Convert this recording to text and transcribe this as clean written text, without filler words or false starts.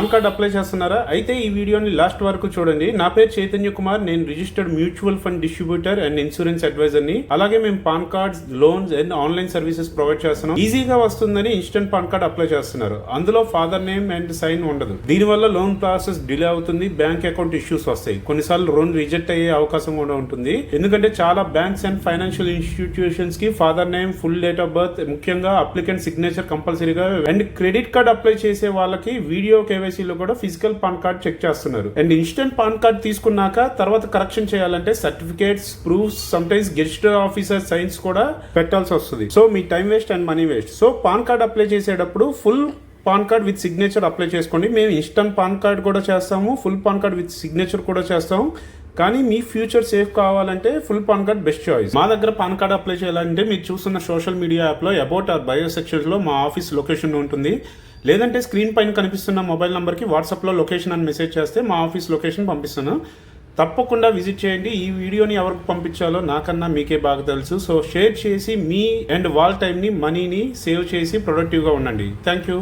Pan card apply చేస్తున్నారా? అయితే ఈ వీడియోని లాస్ట్ వరకు చూడండి. నా పేరు చైతన్య కుమార్. నేను registered mutual fund distributor and insurance advisor ని. అలాగే మేము pan cards, loans and online services provide చేస్తున్నాం. ఈజీగా వస్తుందని ఇన్స్టెంట్ పాన్ కార్డ్ అప్లై చేస్తున్నారు. అందులో ఫాదర్ నేమ్ అండ్ సైన్ ఉండదు. దీనివల్ల లోన్ ప్రాసెస్ డిలే అవుతుంది, బ్యాంక్ అకౌంట్ ఇష్యూస్ వస్తాయి, కొన్నిసార్లు లోన్ రిజెక్ట్ అయ్యే అవకాశం కూడా ఉంటుంది. ఎందుకంటే చాలా బ్యాంక్స్ అండ్ ఫైనాన్షియల్ ఇన్స్టిట్యూషన్స్ కి father name, full date of birth, ముఖ్యంగా అప్లికెంట్ సిగ్నేచర్ కంపల్సరీగా, అండ్ క్రెడిట్ కార్డ్ అప్లై చేసే వాళ్ళకి వీడియో కేవైసీ లో కూడా ఫిజికల్ పాన్ కార్డ్ చెక్ చేస్తున్నారు. అండ్ ఇన్స్టెంట్ పాన్ కార్డ్ తీసుకున్నాక తర్వాత కరెక్షన్ చేయాలంటే certificates, proofs, sometimes gazetted officer signs కూడా పెట్టాల్సి వస్తుంది. సో మీ time waste and money waste. So PAN card apply చేసేటప్పుడు full PAN card with signature apply చేసుకోండి. మేము ఇన్స్టెంట్ పాన్ కార్డ్ కూడా చేస్తాము, full PAN card with signature కూడా చేస్తాము. కానీ మీ ఫ్యూచర్ సేఫ్ కావాలంటే full PAN card best choice. మా దగ్గర పాన్ కార్డ్ అప్లై చేయాలంటే మీరు చూస్తున్న సోషల్ మీడియా యాప్లో అబౌట్ ఆర్ బయో సెక్షన్లో మా ఆఫీస్ లొకేషన్ ఉంటుంది. లేదంటే స్క్రీన్ పైన కనిపిస్తున్న మొబైల్ నెంబర్కి వాట్సాప్లో లొకేషన్ అని మెసేజ్ చేస్తే మా ఆఫీస్ లొకేషన్ పంపిస్తాను. తప్పకుండా విజిట్ చేయండి. ఈ వీడియోని ఎవరికి పంపించాలో నాకన్నా మీకే బాగా తెలుసు. సో షేర్ చేసి మీ అండ్ వాళ్ళ టైంని, మనీని సేవ్ చేసి ప్రొడక్టివ్గా ఉండండి. Thank you.